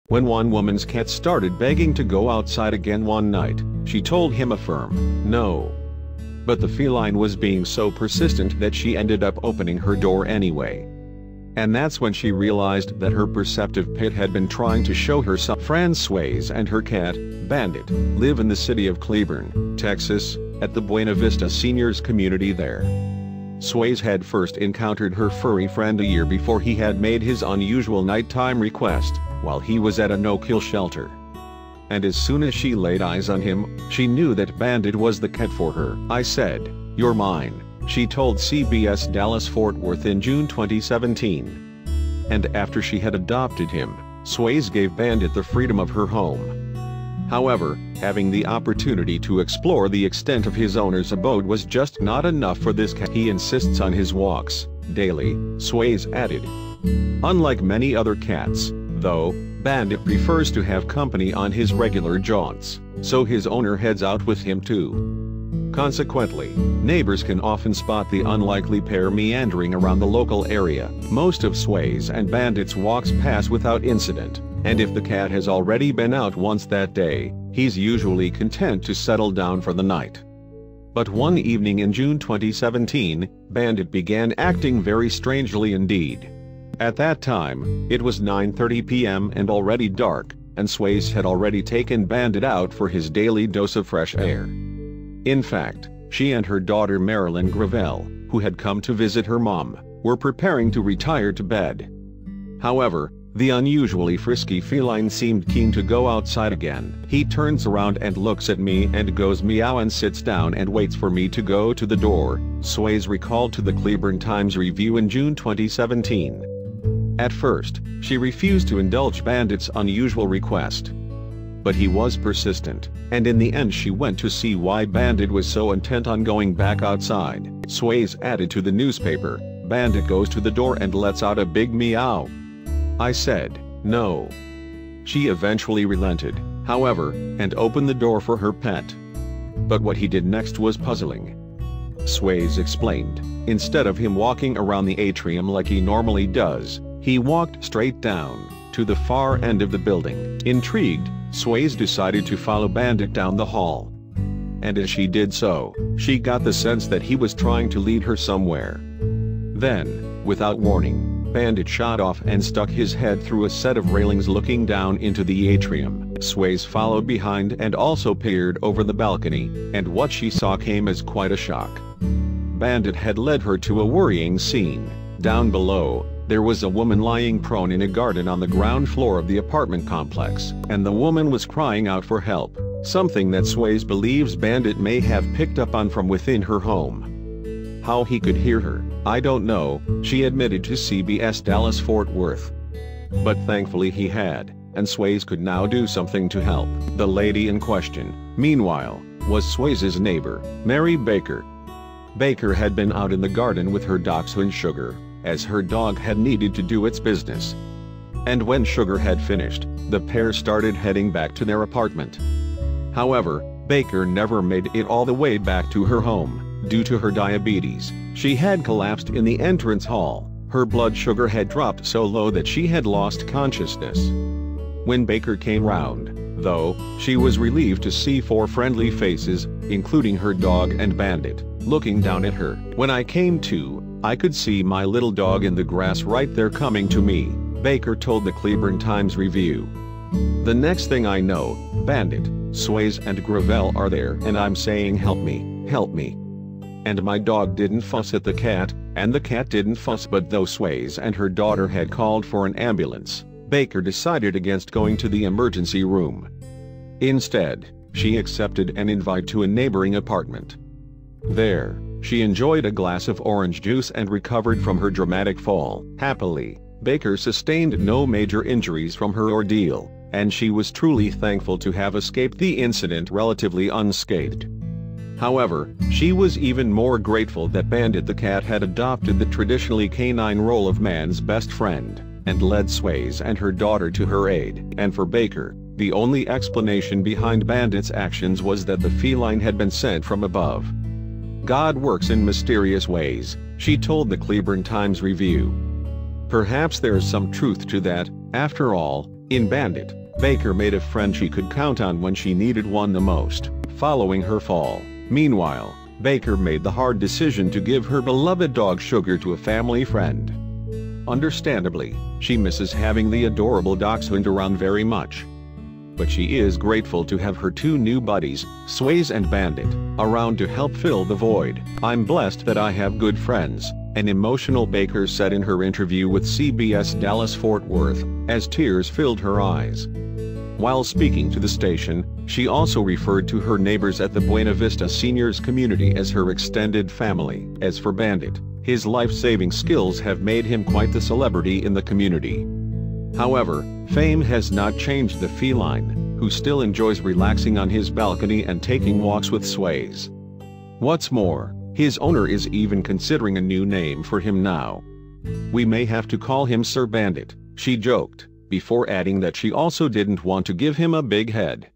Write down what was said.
When one woman's cat started begging to go outside again one night, she told him a firm no. But the feline was being so persistent that she ended up opening her door anyway. And that's when she realized that her perceptive pet had been trying to show her some. Fran Swayze and her cat, Bandit, live in the city of Cleburne, Texas, at the Buena Vista Seniors community there. Swayze had first encountered her furry friend a year before he had made his unusual nighttime request, while he was at a no-kill shelter. And as soon as she laid eyes on him, she knew that Bandit was the cat for her. "I said, 'You're mine,'" she told CBS Dallas-Fort Worth in June 2017. And after she had adopted him, Swayze gave Bandit the freedom of her home. However, having the opportunity to explore the extent of his owner's abode was just not enough for this cat. He insists on his walks, daily, Swayze added. Unlike many other cats, though, Bandit prefers to have company on his regular jaunts, so his owner heads out with him too. Consequently, neighbors can often spot the unlikely pair meandering around the local area. Most of Swayze and Bandit's walks pass without incident, and if the cat has already been out once that day, he's usually content to settle down for the night. But one evening in June 2017, Bandit began acting very strangely indeed. At that time, it was 9:30 p.m. and already dark, and Swayze had already taken Bandit out for his daily dose of fresh air. In fact, she and her daughter Marilyn Gravel, who had come to visit her mom, were preparing to retire to bed. However, the unusually frisky feline seemed keen to go outside again. He turns around and looks at me and goes meow and sits down and waits for me to go to the door, Swayze recalled to the Cleburne Times-Review in June 2017. At first, she refused to indulge Bandit's unusual request. But he was persistent, and in the end she went to see why Bandit was so intent on going back outside. Swayze added to the newspaper, "Bandit goes to the door and lets out a big meow. I said, no." She eventually relented, however, and opened the door for her pet. But what he did next was puzzling. Swayze explained, instead of him walking around the atrium like he normally does, he walked straight down, to the far end of the building. Intrigued, Swayze decided to follow Bandit down the hall. And as she did so, she got the sense that he was trying to lead her somewhere. Then, without warning, Bandit shot off and stuck his head through a set of railings looking down into the atrium. Swayze followed behind and also peered over the balcony, and what she saw came as quite a shock. Bandit had led her to a worrying scene. Down below, there was a woman lying prone in a garden on the ground floor of the apartment complex, and the woman was crying out for help, something that Swayze believes Bandit may have picked up on from within her home. How he could hear her, I don't know, she admitted to CBS Dallas-Fort Worth. But thankfully he had, and Swayze could now do something to help. The lady in question, meanwhile, was Swayze's neighbor, Mary Baker. Baker had been out in the garden with her dachshund Sugar, as her dog had needed to do its business. And when Sugar had finished, the pair started heading back to their apartment. However, Baker never made it all the way back to her home. Due to her diabetes, she had collapsed in the entrance hall. Her blood sugar had dropped so low that she had lost consciousness. When Baker came round, though, she was relieved to see 4 friendly faces, including her dog and Bandit, looking down at her. "When I came to, I could see my little dog in the grass right there coming to me," Baker told the Cleburne Times-Review. "The next thing I know, Bandit, Swayze and Gravel are there and I'm saying help me, help me. And my dog didn't fuss at the cat, and the cat didn't fuss, but though Swayze and her daughter had called for an ambulance, Baker decided against going to the emergency room. Instead, she accepted an invite to a neighboring apartment. There, she enjoyed a glass of orange juice and recovered from her dramatic fall. Happily, Baker sustained no major injuries from her ordeal, and she was truly thankful to have escaped the incident relatively unscathed. However, she was even more grateful that Bandit the cat had adopted the traditionally canine role of man's best friend, and led Swayze and her daughter to her aid. And for Baker, the only explanation behind Bandit's actions was that the feline had been sent from above. "God works in mysterious ways," she told the Cleburne Times-Review. Perhaps there's some truth to that, after all, In Bandit, Baker made a friend she could count on when she needed one the most, following her fall. Meanwhile, Baker made the hard decision to give her beloved dog Sugar to a family friend. Understandably, she misses having the adorable dachshund around very much. But she is grateful to have her two new buddies, Sways and Bandit, around to help fill the void. "I'm blessed that I have good friends," an emotional Baker said in her interview with CBS Dallas-Fort Worth, as tears filled her eyes. While speaking to the station, she also referred to her neighbors at the Buena Vista Seniors Community as her extended family. As for Bandit, his life-saving skills have made him quite the celebrity in the community. However, fame has not changed the feline, who still enjoys relaxing on his balcony and taking walks with Sways. What's more, his owner is even considering a new name for him now. "We may have to call him Sir Bandit," she joked, before adding that she also didn't want to give him a big head.